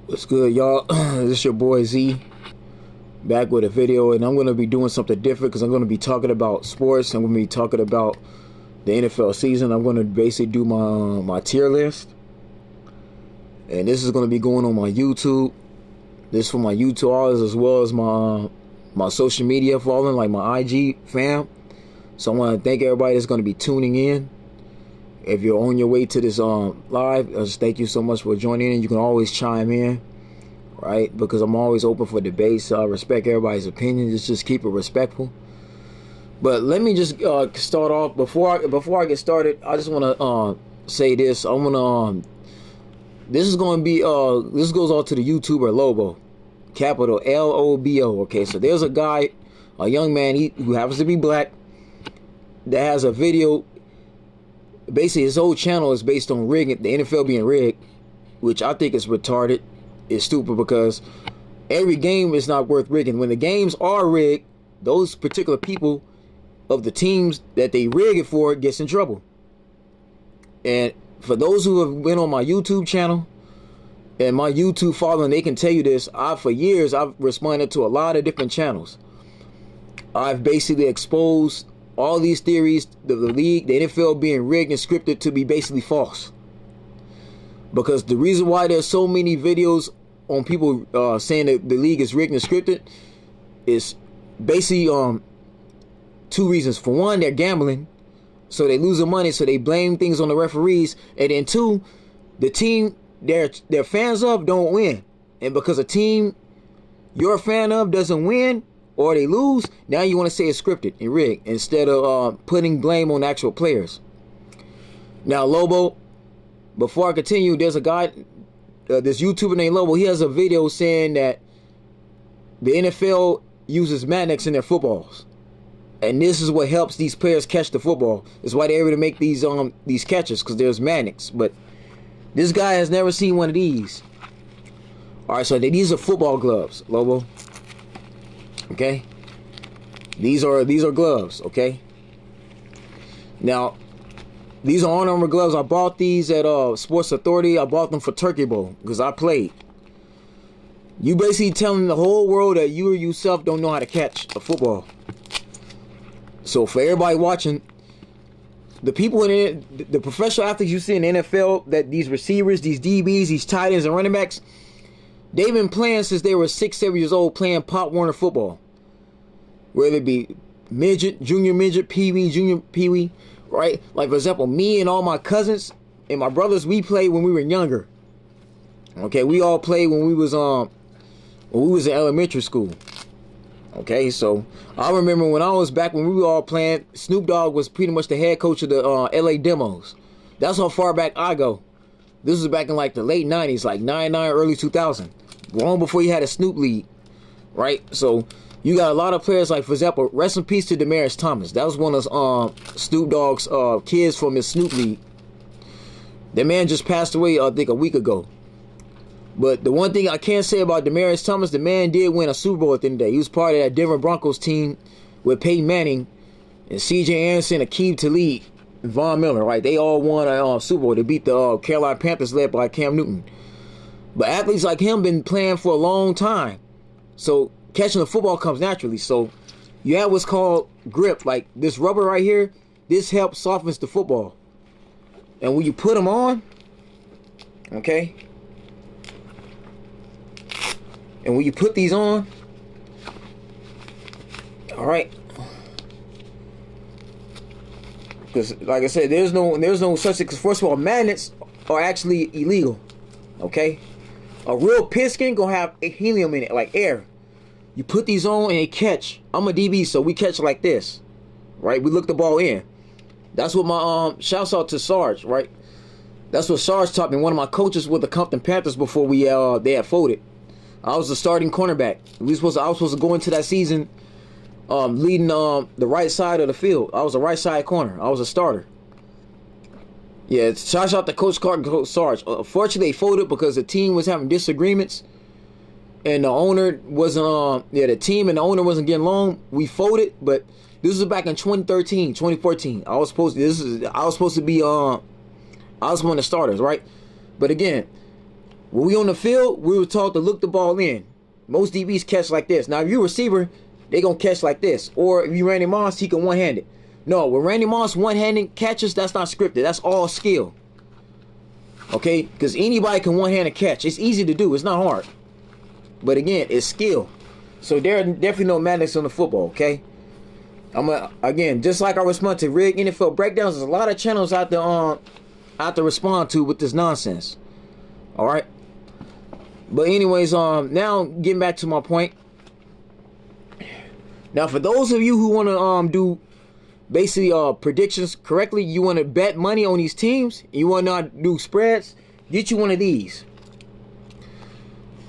What's good, y'all? This is your boy Z, back with a video, and I'm going to be doing something different because I'm going to be talking about sports. I'm going to be talking about the NFL season. I'm going to basically do my tier list, and this is going to be going on my YouTube. This is for my YouTube audience as well as my social media following, like my IG fam. So I want to thank everybody that's going to be tuning in. If you're on your way to this live, just thank you so much for joining in. You can always chime in, right? Because I'm always open for debates. So I respect everybody's opinion. Just keep it respectful. But let me just start off before I get started. I just want to say this. I'm gonna this is going to be this goes out to the YouTuber LOBO, capital LOBO. Okay, so there's a guy, a young man, who happens to be black, that has a video. Basically, his whole channel is based on rigging, the NFL being rigged, which I think is retarded. It's stupid because every game is not worth rigging. When the games are rigged, those particular people of the teams that they rig it for gets in trouble. And for those who have been on my YouTube channel and my YouTube following, they can tell you this. For years, I've responded to a lot of different channels. I've basically exposed all these theories, the league, the NFL being rigged and scripted to be basically false. Because the reason why there's so many videos on people saying that the league is rigged and scripted is basically two reasons. For one, they're gambling, so they lose their money, so they blame things on the referees. And then two, the team they're fans of don't win. And because a team you're a fan of doesn't win, or they lose, now you want to say it's scripted and rigged instead of putting blame on actual players. Now, Lobo, before I continue, there's a guy, this YouTuber named Lobo. He has a video saying that the NFL uses magnets in their footballs, and this is what helps these players catch the football. It's why they're able to make these catches, because there's magnets. But this guy has never seen one of these. All right, so these are football gloves, Lobo. Okay, these are gloves. Okay, now these are On Armour gloves. I bought these at Sports Authority. I bought them for Turkey Bowl because I played. You basically telling the whole world that you or yourself don't know how to catch a football. So for everybody watching, the people in the professional athletes you see in the NFL, that these receivers, these DBs, these tight ends and running backs, they've been playing since they were 6, 7 years old, playing Pop Warner football. Whether it be midget, junior midget, peewee, junior peewee, right? Like, for example, me and all my cousins and my brothers, we played when we were younger. Okay, we all played when we was in elementary school. Okay, so I remember when we were all playing, Snoop Dogg was pretty much the head coach of the LA Demos. That's how far back I go. This was back in like the late 90s, like 99, early 2000. Long before you had a Snoop League, right? So you got a lot of players, like, for example, rest in peace to Demaryius Thomas. That was one of Snoop Dogg's kids from his Snoop League. That man just passed away, I think, a week ago. But the one thing I can say about Demaryius Thomas, the man did win a Super Bowl at the end of the day. He was part of that Denver Broncos team with Peyton Manning and C.J. Anderson, Akeem Talib, and Von Miller, right? They all won a Super Bowl. They beat the Carolina Panthers led by Cam Newton. But athletes like him been playing for a long time. So catching the football comes naturally. So you have what's called grip. Like this rubber right here, this helps softens the football. And when you put them on, okay, and when you put these on, all right, because like I said, there's no such thing. Because first of all, magnets are actually illegal. Okay, a real pigskin gonna have helium in it, like air. You put these on and they catch. I'm a DB, so we catch like this, right? We look the ball in. That's what my shouts out to Sarge, right? That's what Sarge taught me. One of my coaches with the Compton Panthers before they had folded. I was the starting cornerback. I was supposed to go into that season leading the right side of the field. I was a right side corner. I was a starter. Yeah, shout out to Coach Clark and Coach Sarge. Unfortunately, they folded because the team was having disagreements, and the owner wasn't. The team and the owner wasn't getting along. We folded, but this was back in 2013, 2014. I was supposed to be I was one of the starters, right? But again, When we on the field, we were taught to look the ball in. Most DBs catch like this. Now, if you're a receiver, they going to catch like this. Or if you Randy Moss, he can one-hand it. No, when Randy Moss one-handed catches, that's not scripted. That's all skill. Okay? Because anybody can one-handed catch. It's easy to do. It's not hard. But again, it's skill. So there are definitely no madness on the football, okay? Again, just like I respond to rigged NFL breakdowns, there's a lot of channels out to respond to with this nonsense. All right? But anyways, now getting back to my point. Now, for those of you who want to do basically predictions correctly, you want to bet money on these teams, you want to do spreads, get you one of these.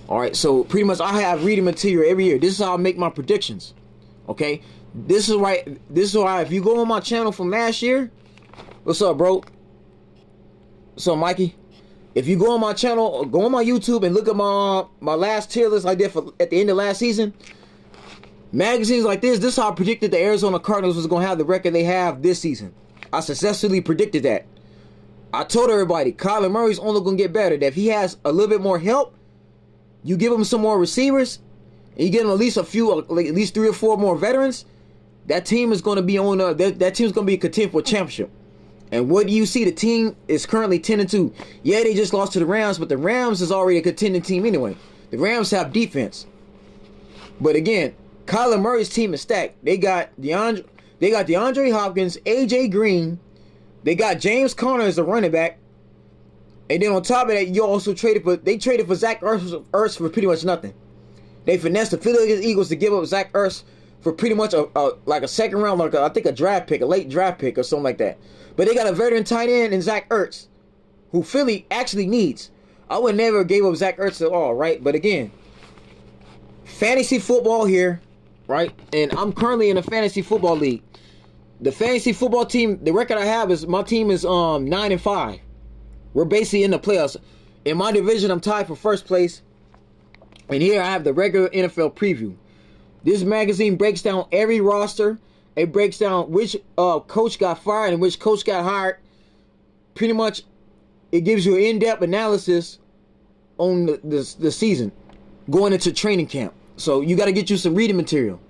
All right, so pretty much I have reading material every year. This is how I make my predictions. Okay, this is why if you go on my channel from last year, what's up, bro? What's up, Mikey? If you go on my channel, go on my YouTube and look at my last tier list I did at the end of last season. Magazines like this is how I predicted the Arizona Cardinals was going to have the record they have this season. I successfully predicted that. I told everybody, Kyler Murray's only going to get better. That if he has a little bit more help, you give him some more receivers, and you get him at least at least 3 or 4 more veterans, that team is going to be on that team's going to be content for a championship. And what do you see? The team is currently 10-2. Yeah, they just lost to the Rams, but the Rams is already a contending team anyway. The Rams have defense. But again, Kyler Murray's team is stacked. They got DeAndre Hopkins, AJ Green. They got James Conner as a running back. And then on top of that, you also traded for Zach Ertz for pretty much nothing. They finessed the Philadelphia Eagles to give up Zach Ertz for pretty much a second round, I think a draft pick, a late draft pick or something like that. But they got a veteran tight end in Zach Ertz, who Philly actually needs. I would never give up Zach Ertz at all, right? But again, fantasy football here, right? And I'm currently in a fantasy football league. The fantasy football team, the record I have is my team is 9-5. We're basically in the playoffs. In my division, I'm tied for first place. And here I have the regular NFL preview. This magazine breaks down every roster. It breaks down which coach got fired and which coach got hired. Pretty much, it gives you an in-depth analysis on the season going into training camp. So you got to get you some reading material.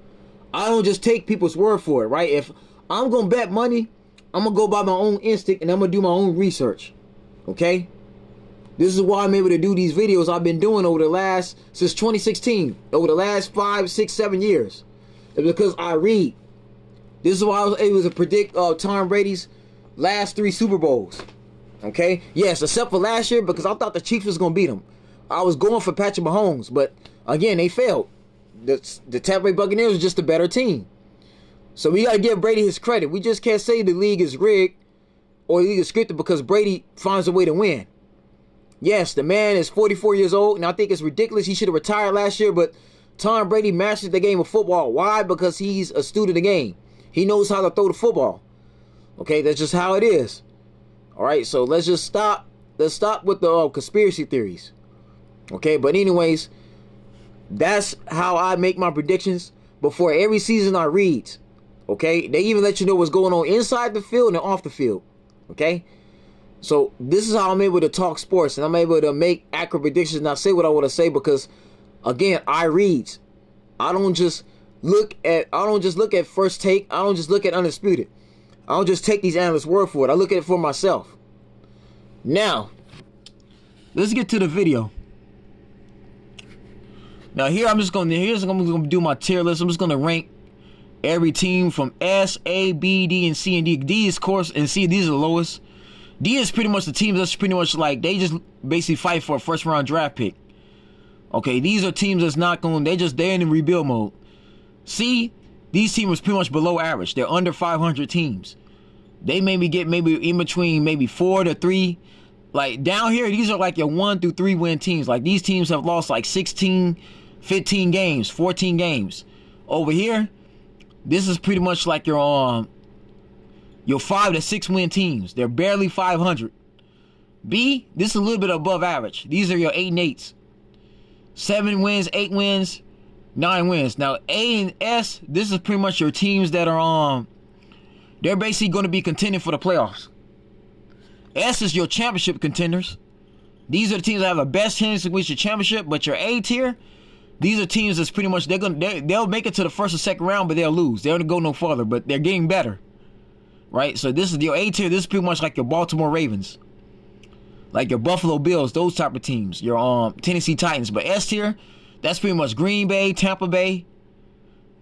I don't just take people's word for it, right? If I'm going to bet money, I'm going to go by my own instinct and I'm going to do my own research. Okay? This is why I'm able to do these videos I've been doing since 2016, over the last 5, 6, 7 years. It's because I read. This is why I was able to predict Tom Brady's last 3 Super Bowls. Okay? Yes, except for last year because I thought the Chiefs was going to beat them. I was going for Patrick Mahomes, but again, they failed. The Tampa Bay Buccaneers was just a better team. So we got to give Brady his credit. We just can't say the league is rigged or the league is scripted because Brady finds a way to win. Yes, the man is 44 years old, and I think it's ridiculous. He should have retired last year, but Tom Brady mastered the game of football. Why? Because he's a student of the game. He knows how to throw the football. Okay, that's just how it is. All right, so let's just stop. Let's stop with the conspiracy theories. Okay, but anyways, that's how I make my predictions before every season I read. Okay, they even let you know what's going on inside the field and off the field. Okay, so this is how I'm able to talk sports and I'm able to make accurate predictions and I say what I want to say because, again, I read. I don't just look at First Take. I don't just look at Undisputed. I don't just take these analysts' word for it. I look at it for myself. Now, let's get to the video. Now here I'm going to do my tier list. I'm just going to rank every team from S, A, B, D, and C, and D. D is, of course, and C, these are the lowest. D is pretty much the teams that's pretty much like they just basically fight for a first round draft pick. Okay, these are teams that's not going, they're in the rebuild mode. C, these teams are pretty much below average. They're under 500 teams. They maybe get in between maybe 4 to 3. Like down here, these are like your 1 through 3 win teams. Like these teams have lost like 16, 15 games, 14 games. Over here, this is pretty much like your 5 to 6 win teams. They're barely 500. B, this is a little bit above average. These are your 8 and 8s. 7 wins, 8 wins, 9 wins. Now A and S, this is pretty much your teams that are they're basically going to be contending for the playoffs. S is your championship contenders. These are the teams that have the best chance to win your championship. But your A tier, these are teams that's pretty much they'll make it to the first or second round, but they'll lose. They don't go no further, but they're getting better, right? So this is your A tier. This is pretty much like your Baltimore Ravens, like your Buffalo Bills, those type of teams. Your Tennessee Titans. But S tier, that's pretty much Green Bay, Tampa Bay,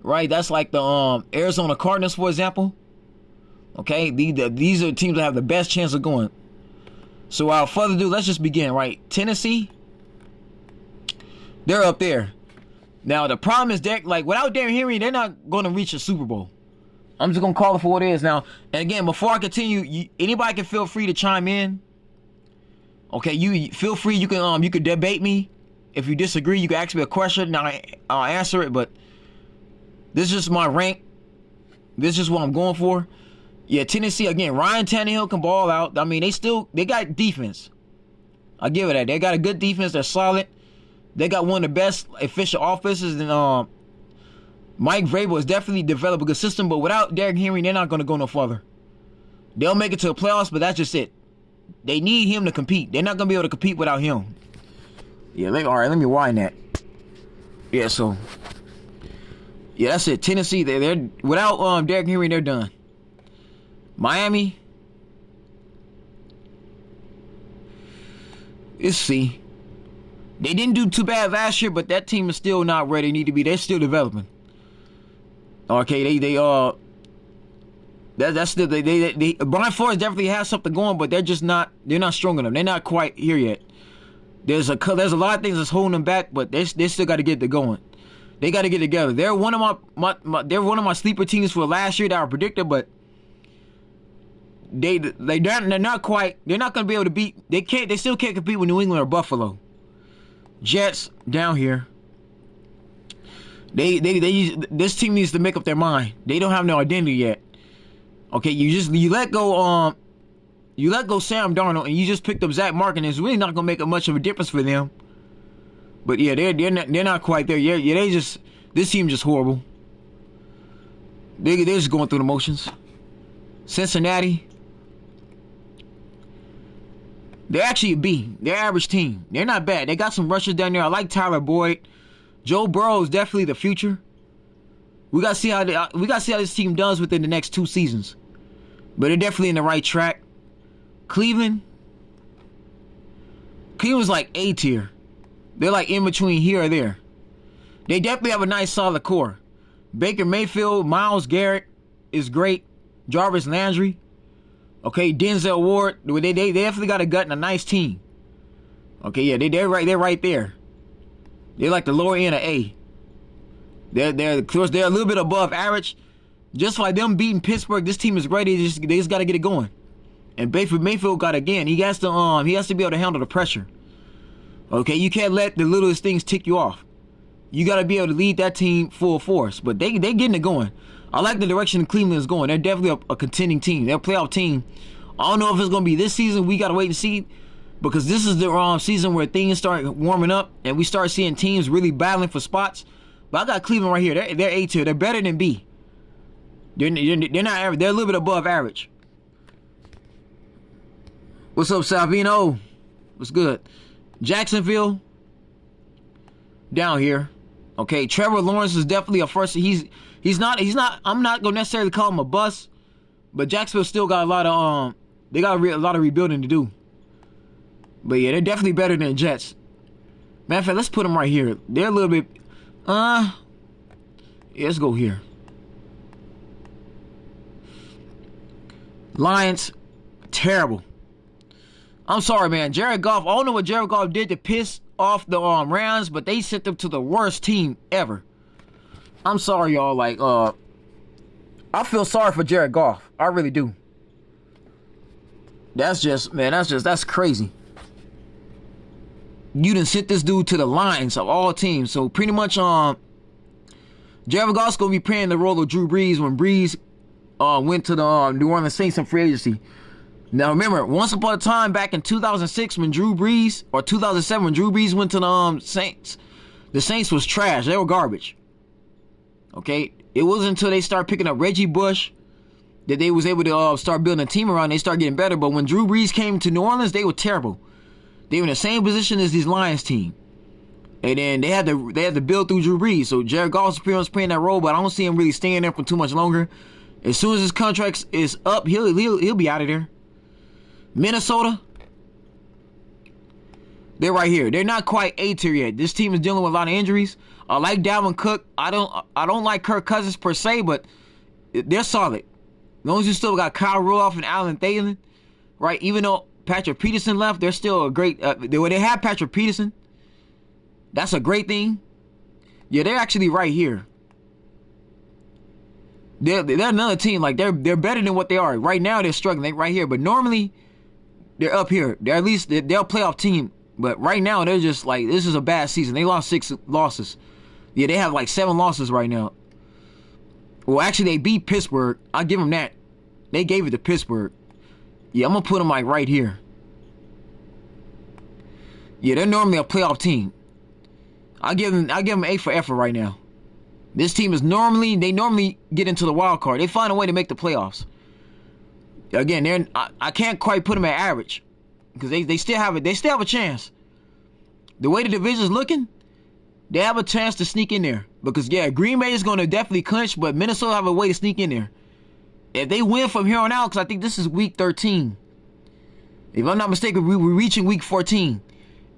right? That's like the Arizona Cardinals, for example. Okay, these are teams that have the best chance of going. So without further ado, let's just begin, right? Tennessee, they're up there. Now the problem is that, like, without Derrick Henry, they're not going to reach a Super Bowl. I'm just gonna call it for what it is now. And again, before I continue, anybody can feel free to chime in. Okay, you feel free. You can debate me. If you disagree, you can ask me a question. Now I'll answer it. But this is just my rank. This is just what I'm going for. Yeah, Tennessee, again, Ryan Tannehill can ball out. I mean, they got defense. I'll give it that. They got a good defense. They're solid. They got one of the best efficient offenses. And Mike Vrabel has definitely developed a good system. But without Derrick Henry, they're not going to go no further. They'll make it to the playoffs, but that's just it. They need him to compete. They're not going to be able to compete without him. Yeah, all right, let me wind that. Yeah, so. Yeah, that's it. Tennessee, they're without Derrick Henry, they're done. Miami, let's see. They didn't do too bad last year, but that team is still not where they need to be. They're still developing. Okay, that's still Brian Flores definitely has something going, but they're not strong enough. They're not quite here yet. There's a lot of things that's holding them back, but they still got to get it going. They got to get it together. They're one of my sleeper teams for last year that were predicted, but they're not quite. They're not going to be able to beat. They still can't compete with New England or Buffalo. Jets down here. This team needs to make up their mind. They don't have no identity yet. Okay, you let go Sam Darnold and you just picked up Zach Martin. It's really not going to make much of a difference for them. But yeah, they're not quite there. Yeah, this team just horrible. They're just going through the motions. Cincinnati. They're actually a B. They're an average team. They're not bad. They got some rushers down there. I like Tyler Boyd. Joe Burrow is definitely the future. We gotta see how this team does within the next 2 seasons. But they're definitely in the right track. Cleveland's like A tier. They're like in between here or there. They definitely have a nice solid core. Baker Mayfield, Myles Garrett is great. Jarvis Landry. Okay, Denzel Ward. They definitely got a gut and a nice team. Okay, yeah, they're right there. They're like the lower end of A. They're a little bit above average. Just like them beating Pittsburgh, this team is ready. They just got to get it going. And Baker Mayfield got again. He has to be able to handle the pressure. Okay, you can't let the littlest things tick you off. You got to be able to lead that team full force. But they getting it going. I like the direction Cleveland is going. They're definitely a contending team. They're a playoff team. I don't know if it's going to be this season. We got to wait and see. Because this is the season where things start warming up. And we start seeing teams really battling for spots. But I got Cleveland right here. They're A tier. They're better than B. They're not average. They're a little bit above average. What's up, Salvino? What's good? Jacksonville. Down here. Okay, Trevor Lawrence is definitely a first. He's not. I'm not gonna necessarily call him a bust, but Jacksonville still got a lot of they got a lot of rebuilding to do. But yeah, they're definitely better than the Jets. Matter of fact, let's put them right here. They're a little bit. Yeah, let's go here. Lions, terrible. I'm sorry, man. Jared Goff. I don't know what Jared Goff did to piss off the Rams, but they sent them to the worst team ever. I'm sorry, y'all. Like, I feel sorry for Jared Goff. I really do. That's crazy. You done sent this dude to the Lions of all teams. So pretty much, Jared Goff's gonna be playing the role of Drew Brees when Brees went to the New Orleans Saints in free agency. Now remember, once upon a time back in 2006 when Drew Brees, or 2007 when Drew Brees went to the Saints, the Saints was trash. They were garbage. Okay? It wasn't until they started picking up Reggie Bush that they was able to start building a team around. They start getting better. But when Drew Brees came to New Orleans, they were terrible. They're in the same position as this Lions team. And then they had to build through Drew Brees. So Jared Goff's pretty much playing that role, but I don't see him really staying there for too much longer. As soon as his contract is up, he'll be out of there. Minnesota, they're right here. They're not quite A tier yet. This team is dealing with a lot of injuries. I like Dalvin Cook. I don't like Kirk Cousins per se, but they're solid. As long as you still got Kyle Rudolph and Alan Thielen, right? Even though Patrick Peterson left, they're still a great. They have Patrick Peterson. That's a great thing. Yeah, they're actually right here. They're another team. Like they're better than what they are right now. They're struggling. They're right here, but normally they're up here. They're at least they're a playoff team. But right now they're just like, this is a bad season. They lost 6 losses. Yeah, they have like 7 losses right now. Well, actually they beat Pittsburgh. I'll give them that. They gave it to Pittsburgh. Yeah, I'm gonna put them like right here. Yeah, they're normally a playoff team. I give them A for effort right now. This team is normally get into the wild card. They find a way to make the playoffs. Again, I can't quite put them at average because they still have it. They still have a chance. The way the division's looking, they have a chance to sneak in there. Because yeah, Green Bay is going to definitely clinch, but Minnesota have a way to sneak in there. If they win from here on out, because I think this is week 13. If I'm not mistaken, we're reaching week 14.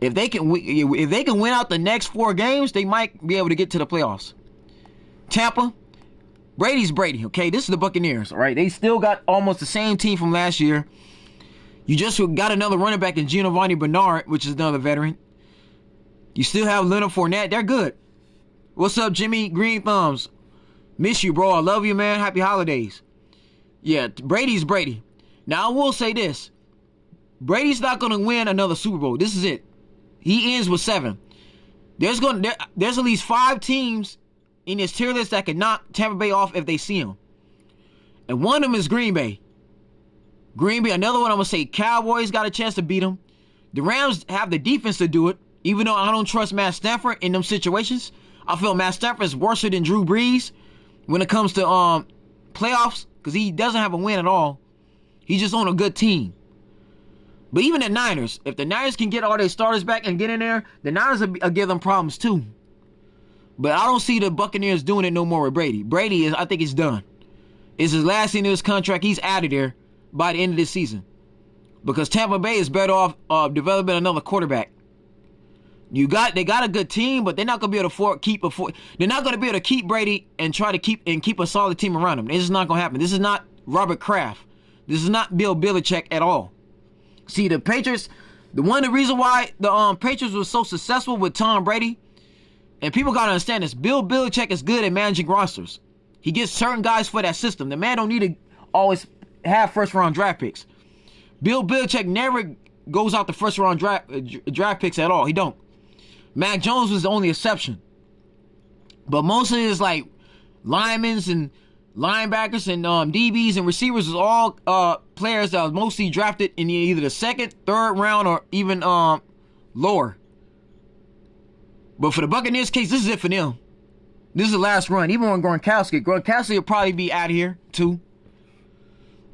If they can win out the next 4 games, they might be able to get to the playoffs. Tampa, Brady's Brady, okay? This is the Buccaneers, all right? They still got almost the same team from last year. You just got another running back in Giovanni Bernard, which is another veteran. You still have Leonard Fournette. They're good. What's up, Jimmy Green Thumbs? Miss you, bro. I love you, man. Happy holidays. Yeah, Brady's Brady. Now, I will say this. Brady's not going to win another Super Bowl. This is it. He ends with 7. There's at least 5 teams in this tier list that can knock Tampa Bay off if they see him. And one of them is Green Bay. Green Bay, another one I'm going to say Cowboys got a chance to beat them. The Rams have the defense to do it, even though I don't trust Matt Stafford in them situations. I feel Matt Stafford is worse than Drew Brees when it comes to playoffs because he doesn't have a win at all. He's just on a good team. But even the Niners, if the Niners can get all their starters back and get in there, the Niners will give them problems too. But I don't see the Buccaneers doing it no more with Brady. Brady I think he's done. It's his last year of his contract. He's out of there by the end of this season. Because Tampa Bay is better off developing another quarterback. They got a good team, but they're not gonna be able to they're not gonna be able to keep Brady and try to keep a solid team around him. This is not gonna happen. This is not Robert Kraft. This is not Bill Belichick at all. See, the Patriots, one of the reasons why the Patriots were so successful with Tom Brady, and people got to understand this, Bill Belichick is good at managing rosters. He gets certain guys for that system. The man don't need to always have first-round draft picks. Bill Belichick never goes out the first-round draft picks at all. He don't. Mac Jones was the only exception. But most of his, like, linemen and linebackers and DBs and receivers is all players that was mostly drafted in either the 2nd, 3rd round or even lower. But for the Buccaneers case, this is it for them. This is the last run. Even on Gronkowski will probably be out of here too.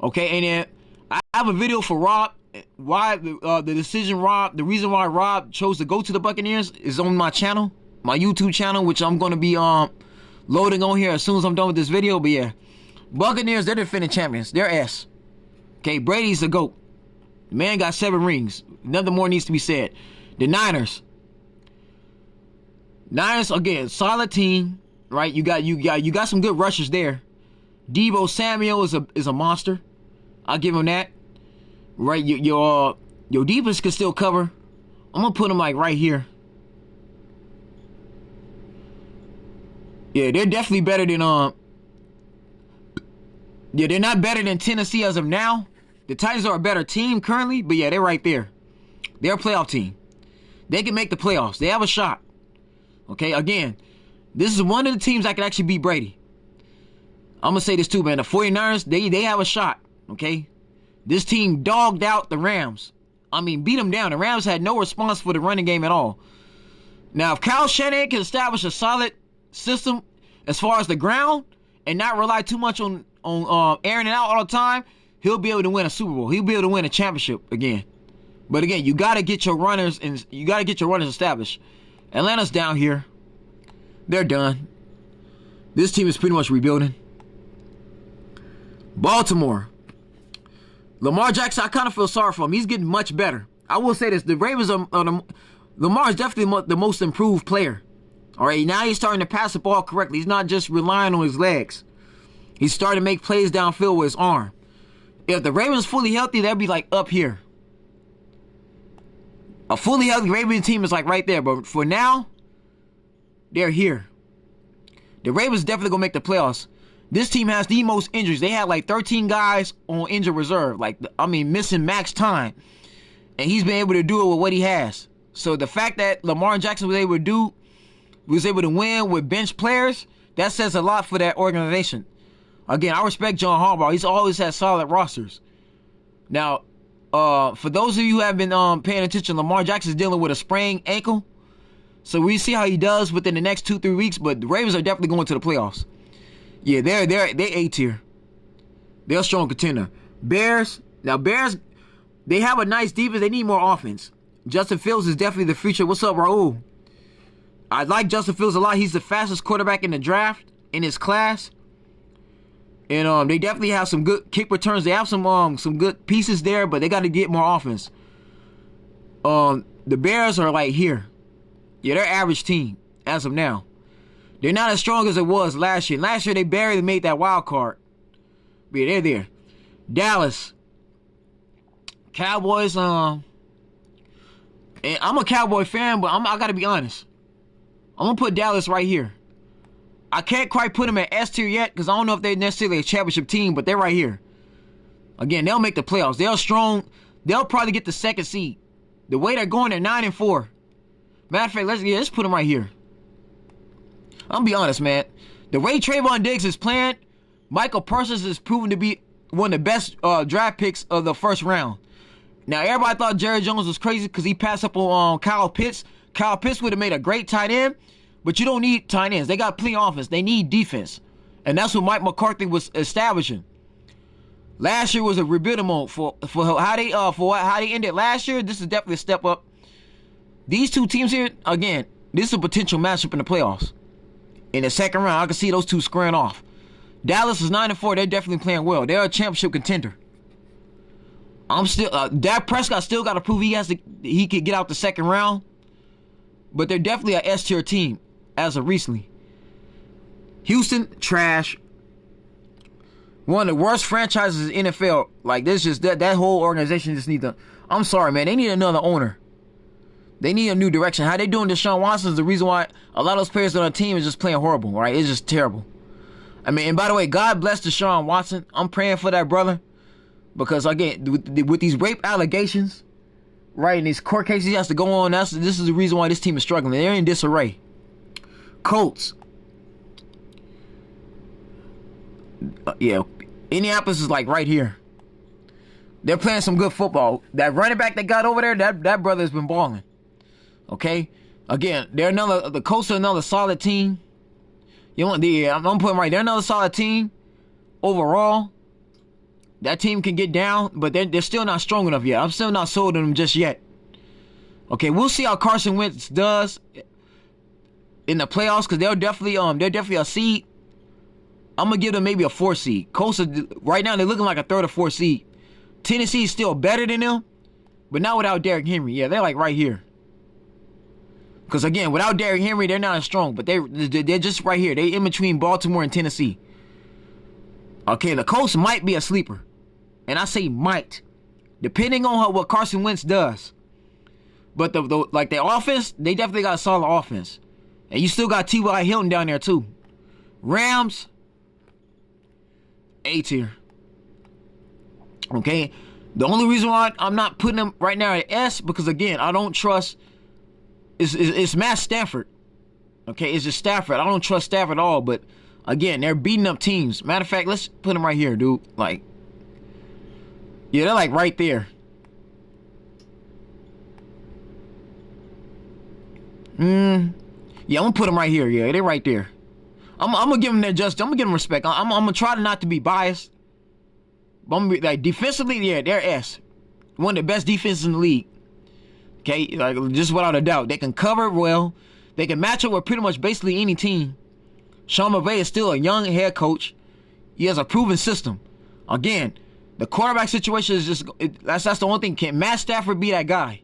Okay, and then I have a video for Rob. Why the reason why Rob chose to go to the Buccaneers is on my channel, my YouTube channel, which I'm going to be loading on here as soon as I'm done with this video. But yeah, Buccaneers, they're defending champions. They're S. Okay, Brady's the GOAT. The man got 7 rings. Nothing more needs to be said. The Niners, again, solid team, right? You got some good rushers there. Deebo Samuel is a monster. I'll give him that. Right, your defense can still cover. I'm gonna put him like right here. Yeah, they're definitely better than yeah, they're not better than Tennessee as of now. The Titans are a better team currently, but yeah, they're right there. They're a playoff team. They can make the playoffs. They have a shot. Okay, again, this is one of the teams that can actually beat Brady. I'm gonna say this too, man. The 49ers, they have a shot. Okay, this team dogged out the Rams. I mean, beat them down. The Rams had no response for the running game at all. Now, if Kyle Shanahan can establish a solid system as far as the ground and not rely too much on airing it out all the time, he'll be able to win a Super Bowl. He'll be able to win a championship again. But again, you got to get your runners and you got to get your runners established. Atlanta's down here. They're done. This team is pretty much rebuilding. Baltimore. Lamar Jackson, I kind of feel sorry for him. He's getting much better. I will say this. The Ravens Lamar is definitely the most improved player. All right, now he's starting to pass the ball correctly. He's not just relying on his legs. He's starting to make plays downfield with his arm. If the Ravens fully healthy, that'd be like up here. A fully healthy Ravens team is like right there. But for now, they're here. The Ravens definitely going to make the playoffs. This team has the most injuries. They had like 13 guys on injured reserve. Missing max time. And he's been able to do it with what he has. So the fact that Lamar Jackson was able to win with bench players, that says a lot for that organization. Again, I respect John Harbaugh. He's always had solid rosters. Now, for those of you who have been paying attention, Lamar Jackson is dealing with a sprained ankle. So we see how he does within the next 2-3 weeks. But the Ravens are definitely going to the playoffs. Yeah, they're A tier. They're a strong contender. Bears. Now, Bears, they have a nice defense. They need more offense. Justin Fields is definitely the future. What's up, Raul? I like Justin Fields a lot. He's the fastest quarterback in the draft in his class. And they definitely have some good kick returns. They have some good pieces there, but they got to get more offense. The Bears are like here. Yeah, they're average team as of now. They're not as strong as it was last year. Last year, they barely made that wild card. But yeah, they're there. Dallas. Cowboys, and I'm a Cowboy fan, but I got to be honest. I'm going to put Dallas right here. I can't quite put them at S tier yet because I don't know if they're necessarily a championship team, but they're right here. Again, they'll make the playoffs. They're strong. They'll probably get the second seed. The way they're going, they're 9-4. Matter of fact, let's put them right here. I'm going to be honest, man. The way Trayvon Diggs is playing, Michael Parsons is proven to be one of the best draft picks of the first round. Now, everybody thought Jerry Jones was crazy because he passed up on Kyle Pitts. Kyle Pitts would have made a great tight end, but you don't need tight ends. They got plenty of offense. They need defense. And that's what Mike McCarthy was establishing. Last year was a rebuilding mode for how they ended last year. This is definitely a step up. These two teams here, again, this is a potential matchup in the playoffs. In the second round, I can see those two squaring off. Dallas is 9-4. They're definitely playing well. They're a championship contender. Dak Prescott still got to prove he could get out the second round. But they're definitely a S tier team as of recently. Houston, trash. One of the worst franchises in the NFL. Like, this just that whole organization just needs to. I'm sorry, man. They need another owner. They need a new direction. How they doing Deshaun Watson is the reason why a lot of those players on the team is just playing horrible, right? It's just terrible. I mean, and by the way, God bless Deshaun Watson. I'm praying for that brother. Because, again, with these rape allegations, right, and these court cases he has to go on, this is the reason why this team is struggling. They're in disarray. Colts. Yeah, Indianapolis is like right here. They're playing some good football. That running back they got over there, that brother has been balling. Okay? Again, the Colts are another solid team. I'm putting right. They're another solid team overall. That team can get down, but they're still not strong enough yet. I'm still not sold on them just yet. Okay, we'll see how Carson Wentz does in the playoffs because they're definitely a seed. I'm gonna give them maybe a 4 seed. Colts right now they're looking like a 3rd or 4th seed. Tennessee is still better than them, but not without Derrick Henry. Yeah, they're like right here. Because again, without Derrick Henry, they're not as strong, but they're just right here. They in between Baltimore and Tennessee. Okay, the Colts might be a sleeper. And I say might, depending on what Carson Wentz does. But the offense, they definitely got a solid offense. And you still got T.Y. Hilton down there too. Rams, A tier. Okay, the only reason why I'm not putting them right now at S because again I don't trust. It's Matt Stafford. Okay, it's just Stafford. I don't trust Stafford at all. But again, they're beating up teams. Matter of fact, let's put them right here, dude. Like. Yeah, they're like right there. Yeah, I'm gonna put them right here. Yeah, they're right there. I'm gonna give them their just. I'm gonna give them respect. I'm gonna try to not to be biased. But I'm gonna be like defensively, yeah, they're S. One of the best defenses in the league. Okay, like just without a doubt. They can cover well. They can match up with pretty much basically any team. Sean McVay is still a young head coach. He has a proven system. Again, the quarterback situation is just that's the only thing. Can Matt Stafford be that guy?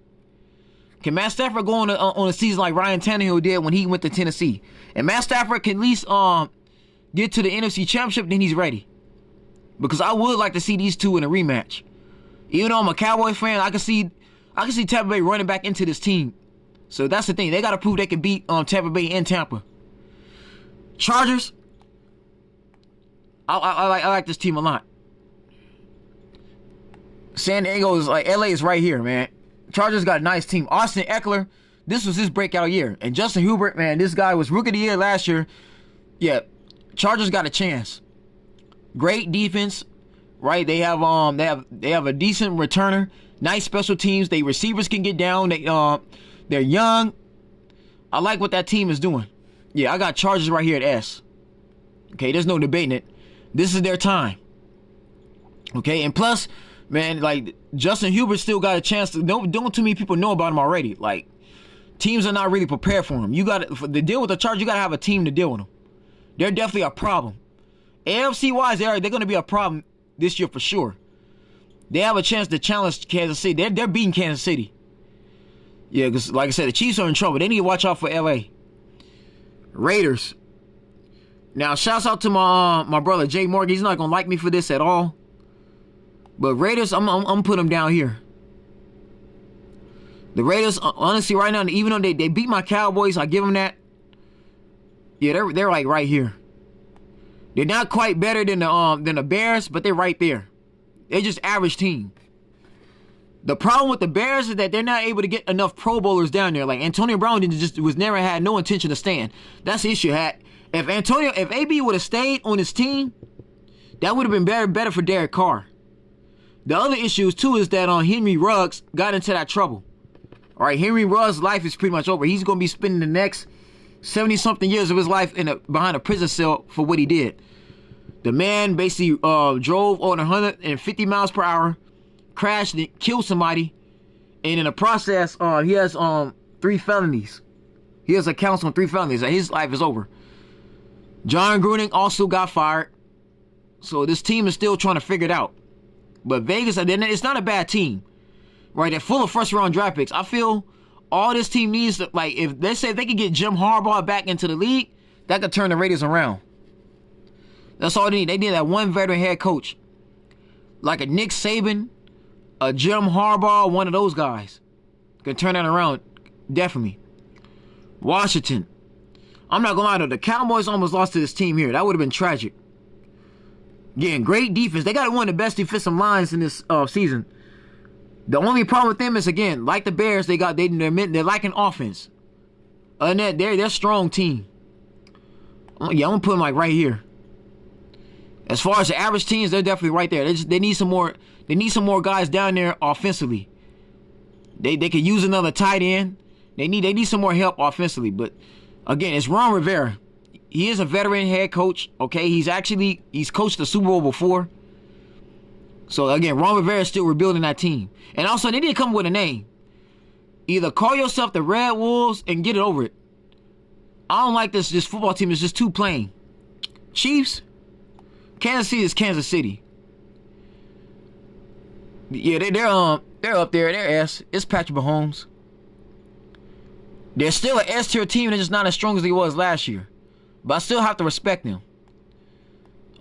Can Matt Stafford go on a season like Ryan Tannehill did when he went to Tennessee? And Matt Stafford can at least get to the NFC Championship, then he's ready. Because I would like to see these two in a rematch. Even though I'm a Cowboys fan, I can see Tampa Bay running back into this team. So that's the thing. They got to prove they can beat Tampa Bay and Tampa. Chargers, I like this team a lot. San Diego is like LA is right here, man. Chargers got a nice team. Austin Eckler, this was his breakout year. And Justin Herbert, man, this guy was rookie of the year last year. Yeah, Chargers got a chance. Great defense, right? They have a decent returner. Nice special teams. They receivers can get down. They're young. I like what that team is doing. Yeah, I got Chargers right here at S. Okay, there's no debating it. This is their time. Okay, and plus, man, like Justin Herbert still got a chance to. Don't too many people know about him already. Like teams are not really prepared for him. You got to deal with the Chargers. You got to have a team to deal with them. They're definitely a problem. AFC wise, they're going to be a problem this year for sure. They have a chance to challenge Kansas City. They're beating Kansas City. Yeah, because like I said, the Chiefs are in trouble. They need to watch out for LA. Raiders. Now, shouts out to my brother Jay Morgan. He's not gonna like me for this at all. But Raiders, I'm putting them down here. The Raiders, honestly, right now, even though they beat my Cowboys, I give them that. Yeah, they're like right here. They're not quite better than the Bears, but they're right there. They're just average team. The problem with the Bears is that they're not able to get enough Pro Bowlers down there. Like Antonio Brown never had no intention to stand. That's the issue. If AB would have stayed on his team, that would have been better for Derek Carr. The other issue too is that Henry Ruggs got into that trouble. All right, Henry Ruggs' life is pretty much over. He's going to be spending the next 70-something years of his life behind a prison cell for what he did. The man basically drove on 150 miles per hour, crashed and killed somebody, and in the process, he has 3 felonies. He has accounts on 3 felonies. His life is over. John Gruden also got fired, so this team is still trying to figure it out. But Vegas, it's not a bad team, right? They're full of first-round draft picks. I feel all this team needs to, like, if they could get Jim Harbaugh back into the league, that could turn the Raiders around. That's all they need. They need that one veteran head coach, like a Nick Saban, a Jim Harbaugh, one of those guys can turn that around. Definitely. Washington. I'm not gonna lie though, the Cowboys almost lost to this team here. That would have been tragic. Again, great defense. They got one of the best defensive lines in this season. The only problem with them is, again, like the Bears, they're lacking offense. Other than that, they're a strong team. Yeah, I'm gonna put them like right here. As far as the average teams, they're definitely right there. They need some more. They need some more guys down there offensively. They could use another tight end. They need some more help offensively. But again, it's Ron Rivera. He is a veteran head coach. Okay, he's coached the Super Bowl before. So again, Ron Rivera is still rebuilding that team. And also, they need to come with a name. Either call yourself the Red Wolves and get it over it. I don't like this football team. It's just too plain. Chiefs. Kansas City is Kansas City. Yeah, they're up there. They're S. It's Patrick Mahomes. They're still an S tier team. They're just not as strong as they was last year. But I still have to respect them.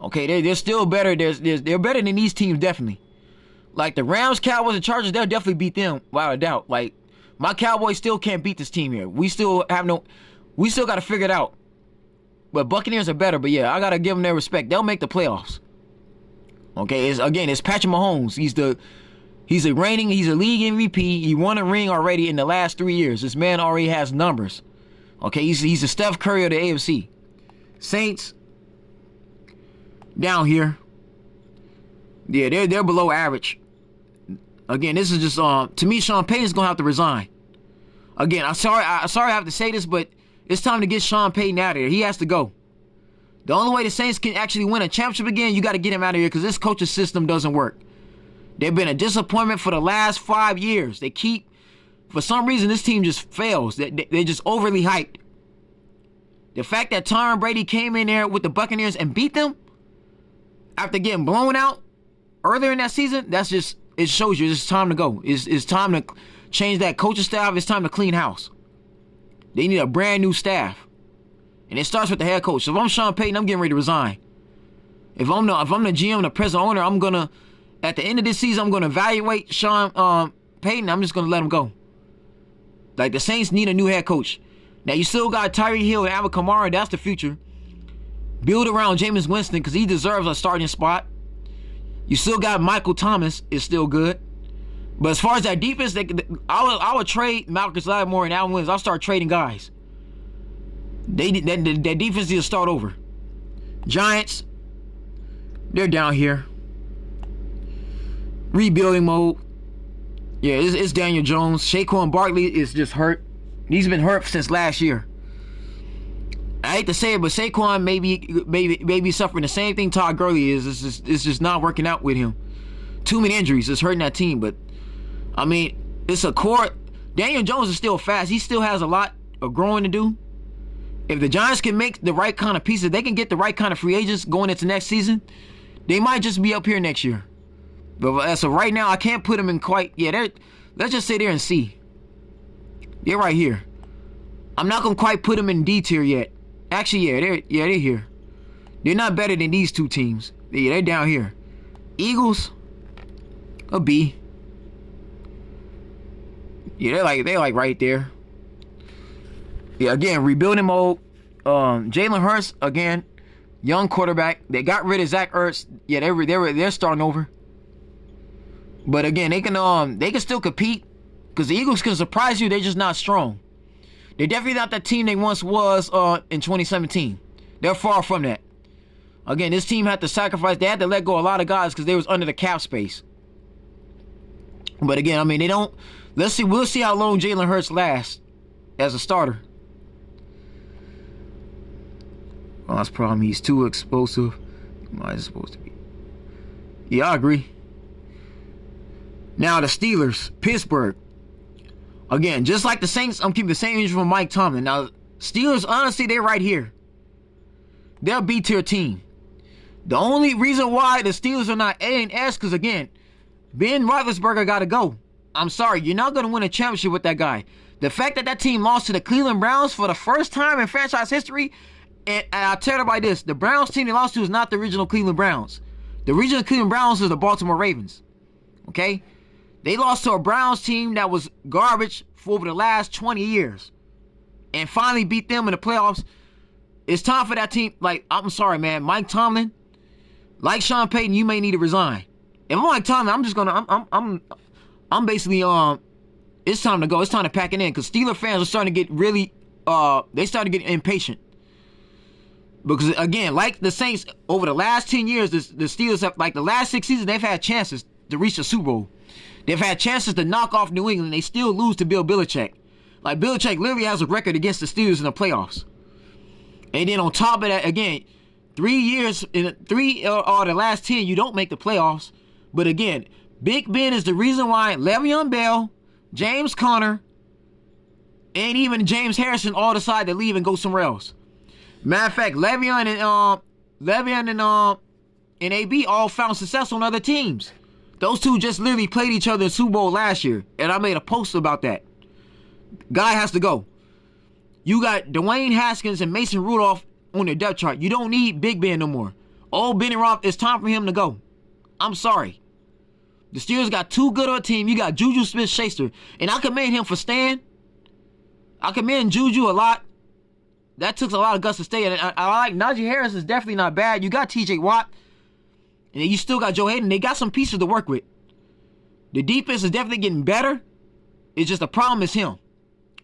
Okay, they're still better. They're better than these teams, definitely. Like the Rams, Cowboys, and Chargers, they'll definitely beat them without a doubt. Like my Cowboys still can't beat this team here. We still got to figure it out. But Buccaneers are better. But yeah, I got to give them their respect. They'll make the playoffs. Okay, it's Patrick Mahomes. He's a league MVP. He won a ring already in the last 3 years. This man already has numbers. Okay, he's the Steph Curry of the AFC. Saints down here. Yeah, they're below average. Again, this is just to me, Sean Payton's gonna have to resign. Again, I'm sorry I have to say this, but it's time to get Sean Payton out of here. He has to go. The only way the Saints can actually win a championship again, you got to get him out of here because this coaching system doesn't work. They've been a disappointment for the last 5 years. They keep For some reason, this team just fails. They're just overly hyped. The fact that Tom Brady came in there with the Buccaneers and beat them after getting blown out earlier in that season, it shows you it's time to go. It's time to change that coaching staff. It's time to clean house. They need a brand new staff. And it starts with the head coach. So if I'm Sean Payton, I'm getting ready to resign. If I'm the GM, the president owner, I'm gonna, at the end of this season, I'm gonna evaluate Sean Payton. I'm just gonna let him go. Like, the Saints need a new head coach. Now, you still got Tyreek Hill and Alvin Kamara. That's the future. Build around Jameis Winston because he deserves a starting spot. You still got Michael Thomas is still good. But as far as that defense, I would trade Marcus Lattimore and Alvin Williams. I'll start trading guys. That defense needs to start over. Giants, they're down here. Rebuilding mode. Yeah, it's Daniel Jones. Saquon Barkley is just hurt. He's been hurt since last year. I hate to say it, but Saquon maybe suffering the same thing Todd Gurley is. It's just not working out with him. Too many injuries. It's hurting that team. But, I mean, it's a core. Daniel Jones is still fast. He still has a lot of growing to do. If the Giants can make the right kind of pieces, they can get the right kind of free agents going into next season, they might just be up here next year. But as of right now, I can't put them in quite. Yeah, let's just sit there and see. They're right here. I'm not gonna quite put them in D tier yet. Actually, they're here. They're not better than these two teams. Yeah, they're down here. Eagles, a B. Yeah, they're like right there. Yeah, again, rebuilding mode. Jalen Hurts, again, young quarterback. They got rid of Zach Ertz. Yeah, they're starting over. But again, they can still compete because the Eagles can surprise you. They're just not strong. They're definitely not that team they once was in 2017. They're far from that. Again, this team had to sacrifice. They had to let go a lot of guys because they was under the cap space. But again, I mean, they don't. Let's see. We'll see how long Jalen Hurts lasts as a starter. Well, that's the problem. He's too explosive. Why is it supposed to be? Yeah, I agree. Now the Steelers, Pittsburgh. Again, just like the Saints, I'm keeping the same energy from Mike Tomlin. Now, Steelers, honestly, they're right here. They're a B-tier team. The only reason why the Steelers are not A and S, because again, Ben Roethlisberger got to go. I'm sorry, you're not going to win a championship with that guy. The fact that team lost to the Cleveland Browns for the first time in franchise history, and I'll tell you by this, the Browns team they lost to is not the original Cleveland Browns. The original Cleveland Browns is the Baltimore Ravens. Okay? They lost to a Browns team that was garbage for over the last 20 years. And finally beat them in the playoffs. It's time for that team. Like, I'm sorry, man. Mike Tomlin, like Sean Payton, you may need to resign. If I'm Mike Tomlin, I'm just gonna I'm basically it's time to go. It's time to pack it in. Because Steeler fans are starting to get really they started getting impatient. Because again, like the Saints, over the last 10 years, the Steelers have, like the last 6 seasons, they've had chances to reach the Super Bowl. They've had chances to knock off New England. They still lose to Bill Belichick. Like, Belichick literally has a record against the Steelers in the playoffs. And then on top of that, again, 3 years, in 3 or the last 10, you don't make the playoffs. But again, Big Ben is the reason why Le'Veon Bell, James Conner, and even James Harrison all decide to leave and go somewhere else. Matter of fact, Le'Veon and AB all found success on other teams. Those two just literally played each other in Super Bowl last year, and I made a post about that. Guy has to go. You got Dwayne Haskins and Mason Rudolph on your depth chart. You don't need Big Ben no more. Old Benny Roth, it's time for him to go. I'm sorry. The Steelers got too good of a team. You got Juju Smith-Schuster, and I commend him for staying. I commend Juju a lot. That took a lot of guts to stay. And I like Najee Harris is definitely not bad. You got TJ Watt. And then you still got Joe Hayden. They got some pieces to work with. The defense is definitely getting better. It's just the problem is him.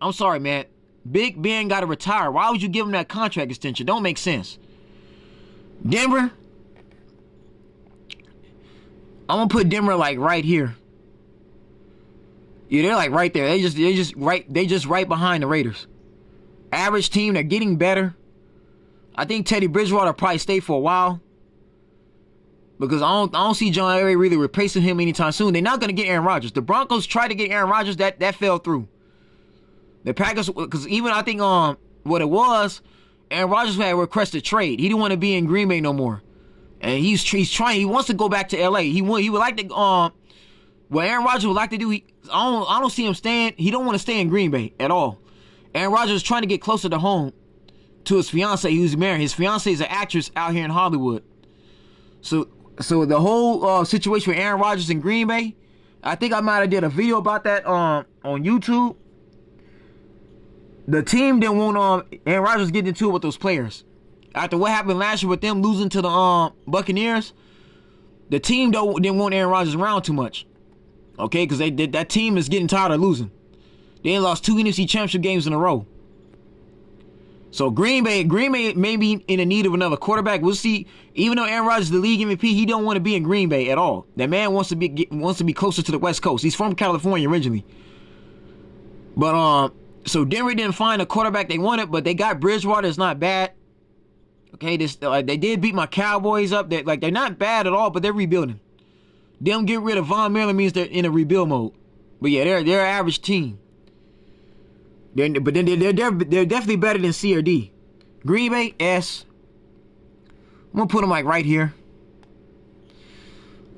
I'm sorry, man. Big Ben got to retire. Why would you give him that contract extension? Don't make sense. Denver. I'm gonna put Denver like right here. Yeah, they're like right there. They just right behind the Raiders. Average team. They're getting better. I think Teddy Bridgewater will probably stay for a while. because I don't see John Elway really replacing him anytime soon. They're not going to get Aaron Rodgers. The Broncos tried to get Aaron Rodgers. That fell through. The Packers, because even I think what it was, Aaron Rodgers had requested trade. He didn't want to be in Green Bay no more, and he's trying. He wants to go back to L.A. He would like to. What Aaron Rodgers would like to do, I don't see him staying. He don't want to stay in Green Bay at all. Aaron Rodgers is trying to get closer to home to his fiance who's married. His fiance is an actress out here in Hollywood. So the whole situation with Aaron Rodgers in Green Bay, I think I might have did a video about that on YouTube. The team didn't want Aaron Rodgers getting into it with those players. After what happened last year with them losing to the Buccaneers, the team didn't want Aaron Rodgers around too much. Okay, because that team is getting tired of losing. They lost 2 NFC Championship games in a row. So Green Bay may be in the need of another quarterback. We'll see. Even though Aaron Rodgers is the league MVP, he don't want to be in Green Bay at all. That man wants to be closer to the West Coast. He's from California originally. But so Denver didn't find a quarterback they wanted, but they got Bridgewater. It's not bad. Okay, they did beat my Cowboys up. They're not bad at all, but they're rebuilding. Them get rid of Von Miller means they're in a rebuild mode. But yeah, they're an average team. They're definitely better than C or D. Green Bay, S. I'm gonna put them like right here.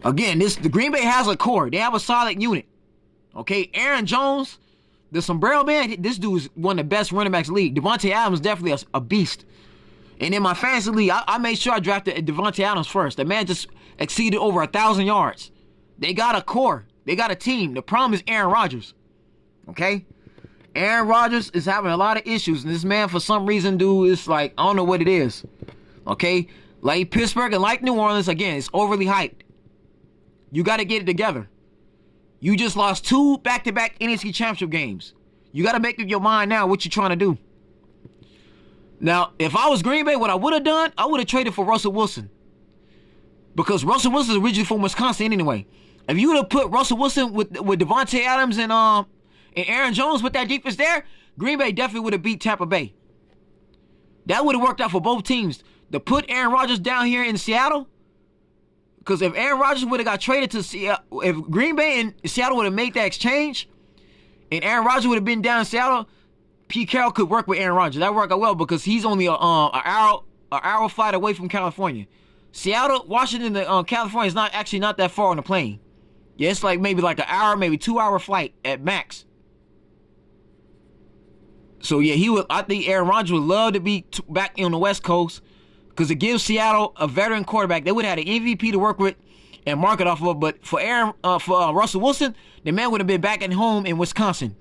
Again, the Green Bay has a core. They have a solid unit. Okay, Aaron Jones, the sombrero man. This dude is one of the best running backs in the league. Devontae Adams is definitely a beast. And in my fantasy league, I made sure I drafted Devontae Adams first. The man just exceeded over 1,000 yards. They got a core. They got a team. The problem is Aaron Rodgers. Okay? Aaron Rodgers is having a lot of issues. And this man, for some reason, dude, is like, I don't know what it is. Okay? Like Pittsburgh and like New Orleans, again, it's overly hyped. You got to get it together. You just lost 2 back-to-back NFC Championship games. You got to make up your mind now what you're trying to do. Now, if I was Green Bay, what I would have done, I would have traded for Russell Wilson. Because Russell Wilson is originally from Wisconsin anyway. If you would have put Russell Wilson with Devontae Adams and Aaron Jones with that defense there, Green Bay definitely would have beat Tampa Bay. That would have worked out for both teams. To put Aaron Rodgers down here in Seattle, because if Aaron Rodgers would have got traded to Seattle, if Green Bay and Seattle would have made that exchange, and Aaron Rodgers would have been down in Seattle, Pete Carroll could work with Aaron Rodgers. That worked out well because he's only an hour flight away from California. Seattle, Washington, California is not that far on the plane. Yeah, it's like maybe like an hour, maybe 2-hour flight at max. So yeah, I think Aaron Rodgers would love to be back on the West Coast because it gives Seattle a veteran quarterback. They would have had an MVP to work with and market off of. But for Russell Wilson, the man would have been back at home in Wisconsin.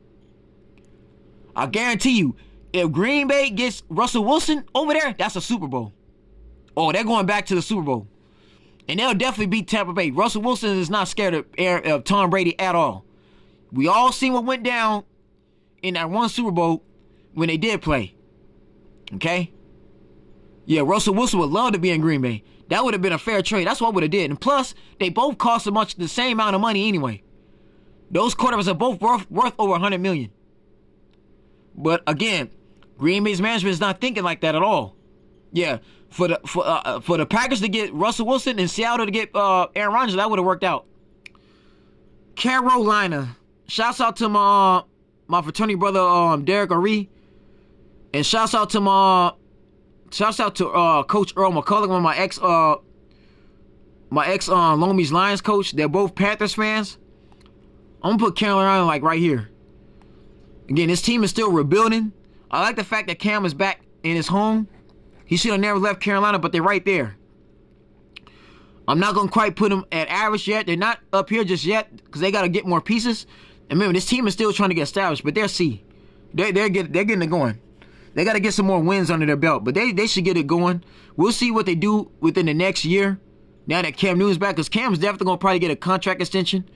I guarantee you, if Green Bay gets Russell Wilson over there, that's a Super Bowl. Oh, they're going back to the Super Bowl. And they'll definitely beat Tampa Bay. Russell Wilson is not scared of Tom Brady at all. We all seen what went down in that one Super Bowl when they did play. Okay? Yeah, Russell Wilson would love to be in Green Bay. That would have been a fair trade. That's what I would have did. And plus, they both cost the same amount of money anyway. Those quarterbacks are both worth over $100 million. But again, Green Bay's management is not thinking like that at all. Yeah, for the Packers to get Russell Wilson and Seattle to get Aaron Rodgers, that would have worked out. Carolina, shouts out to my fraternity brother Derek Aree, and shouts out to Coach Earl McCullough, one of my ex Long Beach Lions coach. They're both Panthers fans. I'm gonna put Carolina like right here. Again, this team is still rebuilding. I like the fact that Cam is back in his home. He should have never left Carolina, but they're right there. I'm not going to quite put them at average yet. They're not up here just yet because they got to get more pieces. And remember, this team is still trying to get established, but they're C. They're getting it going. They got to get some more wins under their belt, but they should get it going. We'll see what they do within the next year now that Cam Newton's back, because Cam's definitely going to probably get a contract extension.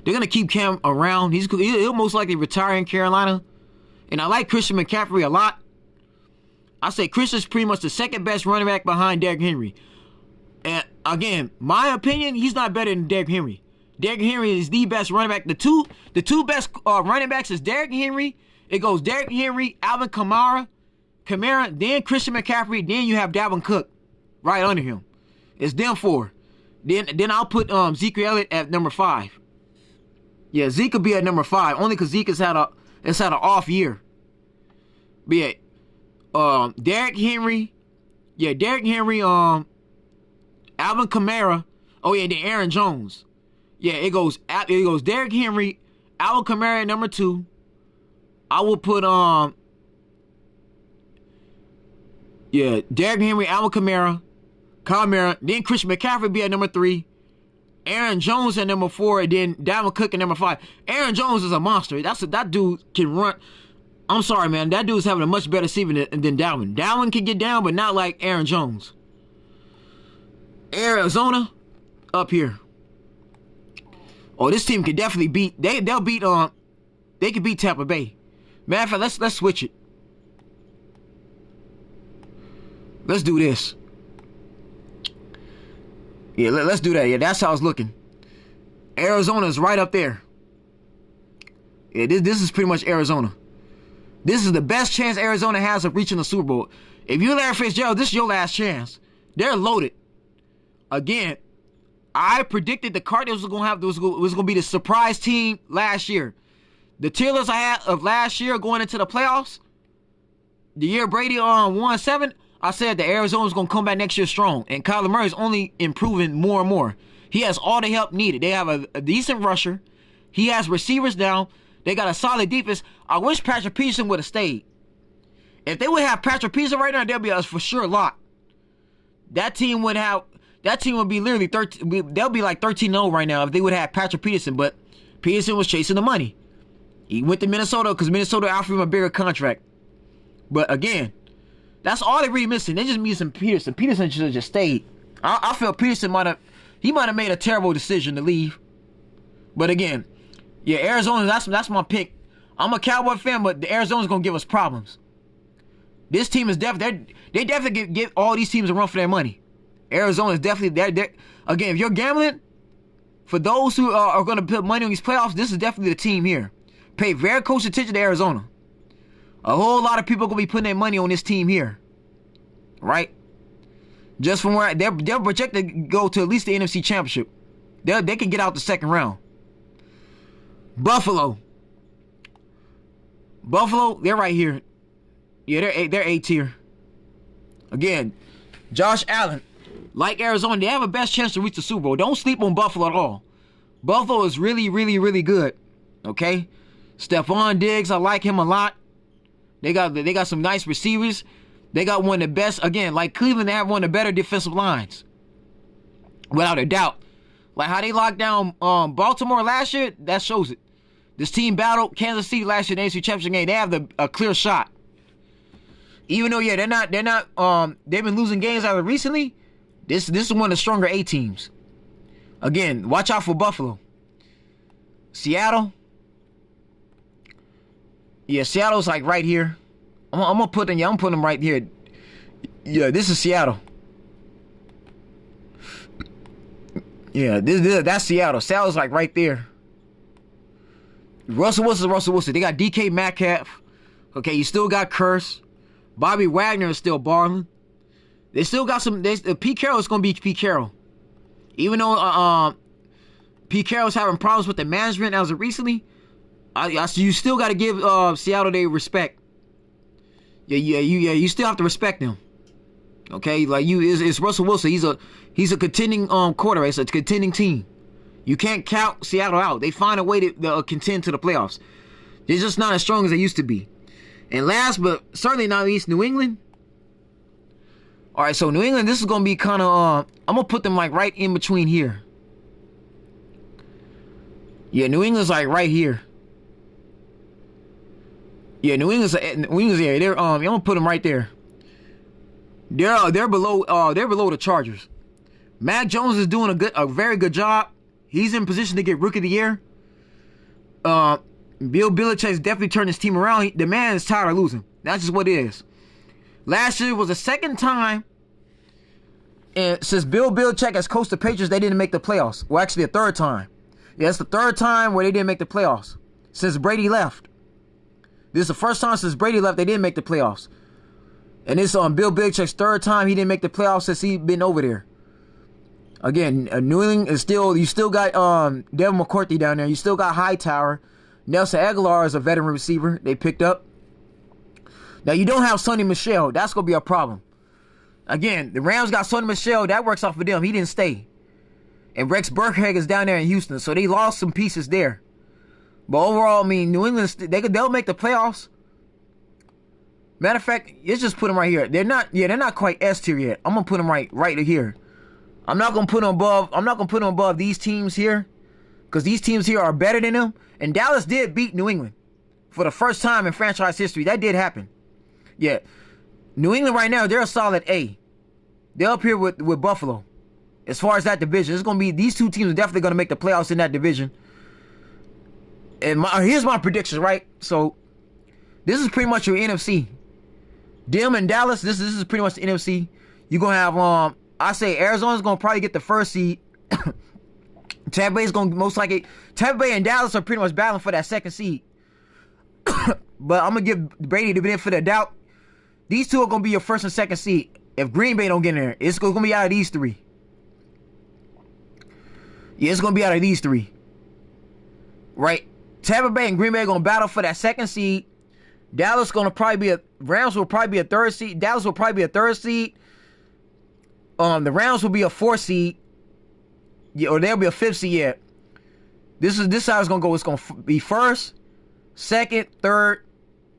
They're going to keep Cam around. He'll most likely retire in Carolina. And I like Christian McCaffrey a lot. I say Christian's pretty much the second best running back behind Derrick Henry. And again, my opinion, he's not better than Derrick Henry. Derrick Henry is the best running back. The two best running backs is Derrick Henry. It goes Derrick Henry, Alvin Kamara, then Christian McCaffrey, then you have Dalvin Cook right under him. It's them four. Then I'll put Zeke Elliott at number 5. Yeah, Zeke could be at number 5 only because Zeke has had an off year. But yeah, Derrick Henry. Yeah, Derrick Henry. Alvin Kamara. Oh yeah, then Aaron Jones. Yeah, it goes Derrick Henry, Alvin Kamara at number 2. I will put Derrick Henry, Alvin Kamara, Kyle Mara, then Christian McCaffrey be at number 3, Aaron Jones at number 4, and then Dalvin Cook at number 5. Aaron Jones is a monster. That dude can run. I'm sorry, man. That dude's having a much better season than Dalvin. Dalvin can get down, but not like Aaron Jones. Arizona up here. Oh, this team could definitely beat. They could beat Tampa Bay. Matter of fact, let's switch it. Let's do this. Yeah, let's do that. Yeah, that's how it's looking. Arizona's right up there. Yeah, this is pretty much Arizona. This is the best chance Arizona has of reaching the Super Bowl. If you're Larry Fitzgerald, this is your last chance. They're loaded. Again, I predicted the Cardinals was gonna be the surprise team last year. The Steelers I had of last year going into the playoffs, the year Brady won 7, I said that Arizona's going to come back next year strong. And Kyler Murray's only improving more and more. He has all the help needed. They have a decent rusher. He has receivers down. They got a solid defense. I wish Patrick Peterson would have stayed. If they would have Patrick Peterson right now, they'll be a for sure lock. That team would be literally 13. They'll be like 13-0 right now if they would have Patrick Peterson. But Peterson was chasing the money. He went to Minnesota because Minnesota offered him a bigger contract. But again, that's all they're really missing. They just missing Peterson. Peterson should have just stayed. I feel Peterson might have made a terrible decision to leave. But again, yeah, Arizona, that's my pick. I'm a Cowboy fan, but the Arizona's gonna give us problems. This team is definitely they definitely give all these teams a run for their money. Arizona is definitely they're again, if you're gambling, for those who are gonna put money on these playoffs, this is definitely the team here. Pay very close attention to Arizona. A whole lot of people are gonna be putting their money on this team here, right? Just from where they're projected to go to at least the NFC Championship. They can get out the second round. Buffalo, they're right here. Yeah, they're A tier. Again, Josh Allen, like Arizona, they have a best chance to reach the Super Bowl. Don't sleep on Buffalo at all. Buffalo is really, really, really good. Okay, Stephon Diggs, I like him a lot. They got some nice receivers. They got one of the best. Again, like Cleveland, they have one of the better defensive lines, without a doubt. Like how they locked down Baltimore last year, that shows it. This team battled Kansas City last year in the AFC Championship game. They have a clear shot. Even though, yeah, they're not. They've been losing games out of recently. This is one of the stronger A teams. Again, watch out for Buffalo. Seattle. Yeah, Seattle's like right here. I'm gonna put them. Yeah, I'm putting them right here. Yeah, this is Seattle. Yeah, that's Seattle. Seattle's like right there. Russell Wilson. They got DK Metcalf. Okay, you still got Curse. Bobby Wagner is still balling. They still got some. Pete Carroll is gonna be Pete Carroll. Even though Pete Carroll's having problems with the management as of recently, you still got to give Seattle their respect. You still have to respect them. Okay, like it's Russell Wilson. He's a contending quarterback. It's a contending team. You can't count Seattle out. They find a way to contend to the playoffs. They're just not as strong as they used to be. And last but certainly not least, New England. All right, so New England, this is gonna be kind of I'm gonna put them like right in between here. Yeah, New England's like right here. Yeah, New England's yeah. They're I'm gonna put them right there. They're below the Chargers. Mac Jones is doing a very good job. He's in position to get Rookie of the Year. Bill Belichick's definitely turned his team around. The man is tired of losing. That's just what it is. Last year was the second time since Bill Belichick has coached the Patriots they didn't make the playoffs. Well, actually, the third time. Yeah, it's the third time where they didn't make the playoffs since Brady left. This is the first time since Brady left they didn't make the playoffs. And it's on Bill Belichick's third time he didn't make the playoffs since he's been over there. Again, New England is still, you still got Devin McCourty down there. You still got Hightower. Nelson Aguilar is a veteran receiver they picked up. Now, you don't have Sonny Michel. That's going to be a problem. Again, the Rams got Sonny Michel. That works out for them. He didn't stay. And Rex Burkhead is down there in Houston. So they lost some pieces there. But overall, I mean, New England, they'll make the playoffs. Matter of fact, let's just put them right here. They're not quite S tier yet. I'm gonna put them right here. I'm not gonna put them above these teams here, because these teams here are better than them. And Dallas did beat New England for the first time in franchise history. That did happen. Yeah, New England right now, they're a solid A. They're up here with Buffalo. As far as that division, it's gonna be, these two teams are definitely gonna make the playoffs in that division. And here's my predictions, right? So this is pretty much your NFC. Dim and Dallas, this is pretty much the NFC. You're going to have, I say Arizona's going to probably get the first seed. Tampa Bay's going to most likely, Tampa Bay and Dallas are pretty much battling for that second seed. But I'm going to give Brady the benefit of the doubt. These two are going to be your first and second seed. If Green Bay don't get in there, it's going to be out of these three. Yeah, it's going to be out of these three. Right? Tampa Bay and Green Bay are going to battle for that second seed. Dallas going to probably be Rams will probably be a third seed. Dallas will probably be a third seed. The Rams will be a fourth seed. Yeah, or they'll be a fifth seed. Yeah. This is how it's going to go. It's going to be first, second, third,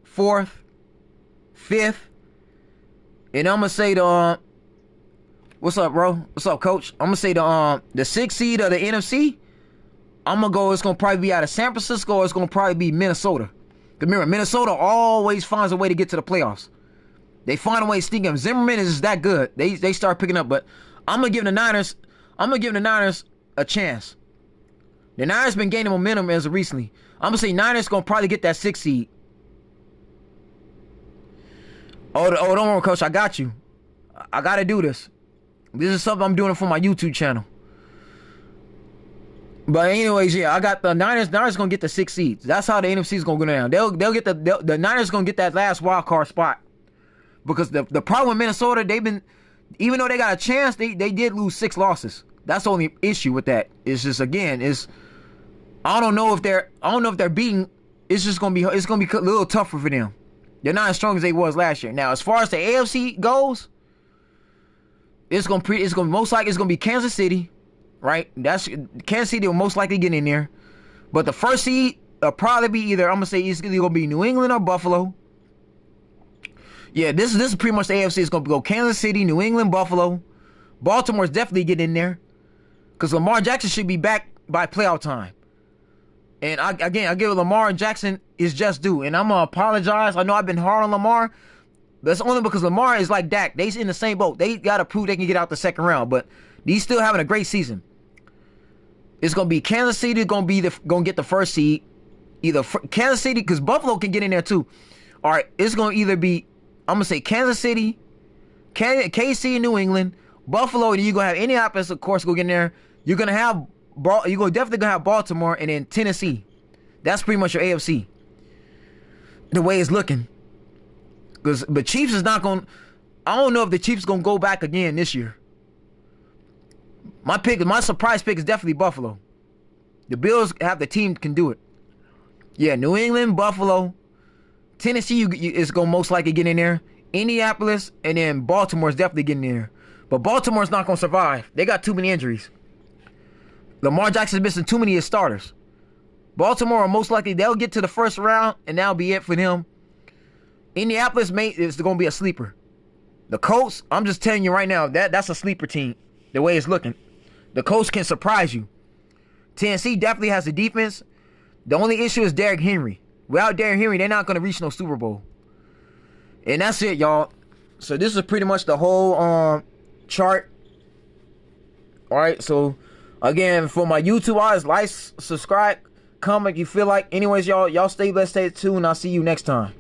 fourth, fifth. And I'm going to say what's up, bro? What's up, coach? I'm going to say the sixth seed of the NFC. I'm going to go, it's going to probably be out of San Francisco, or it's going to probably be Minnesota. Remember, Minnesota always finds a way to get to the playoffs. They find a way to sneak them. Zimmerman is that good. They start picking up, but I'm gonna give the Niners a chance. The Niners been gaining momentum as of recently. I'm gonna say Niners gonna probably get that 6th seed. Oh, don't worry, coach. I got you. I gotta do this. This is something I'm doing for my YouTube channel. But anyways, yeah, I got the Niners. Niners gonna get the 6 seeds. That's how the NFC is gonna go down. They'll get the Niners gonna get that last wild card spot, because the problem with Minnesota, they've been, even though they got a chance, they did lose 6 losses. That's the only issue with that. It's just, again, I don't know if they're beating. It's gonna be a little tougher for them. They're not as strong as they was last year. Now, as far as the AFC goes, it's gonna most likely it's gonna be Kansas City. Right, that's Kansas City will most likely get in there, but the first seed will probably be either, I'm gonna say it's either gonna be New England or Buffalo. Yeah, this is pretty much the AFC. It's gonna go Kansas City, New England, Buffalo. Baltimore's definitely getting in there, because Lamar Jackson should be back by playoff time. And I give Lamar Jackson his just due, and I'm gonna apologize. I know I've been hard on Lamar, but it's only because Lamar is like Dak. They in the same boat. They gotta prove they can get out the second round, but he's still having a great season. It's gonna be Kansas City gonna get the first seed, either Kansas City, because Buffalo can get in there too. All right, it's gonna either be, I'm gonna say Kansas City, KC, New England, Buffalo, and you're gonna have Indianapolis, of course, go get in there. You're definitely gonna have Baltimore, and then Tennessee. That's pretty much your AFC. The way it's looking, but Chiefs is not gonna. I don't know if the Chiefs gonna go back again this year. My surprise pick is definitely Buffalo. The Bills have the team can do it. Yeah, New England, Buffalo, Tennessee is going to most likely get in there. Indianapolis, and then Baltimore is definitely getting in there. But Baltimore's not going to survive. They got too many injuries. Lamar Jackson's missing too many of his starters. Baltimore are most likely, they'll get to the first round, and that'll be it for them. Indianapolis is going to be a sleeper. The Colts, I'm just telling you right now, that's a sleeper team, the way it's looking. The Colts can surprise you. Tennessee definitely has the defense. The only issue is Derrick Henry. Without Derrick Henry, they're not going to reach no Super Bowl. And that's it, y'all. So this is pretty much the whole chart. All right, so again, for my YouTube eyes, like, subscribe, comment if you feel like. Anyways, y'all stay blessed, stay tuned, and I'll see you next time.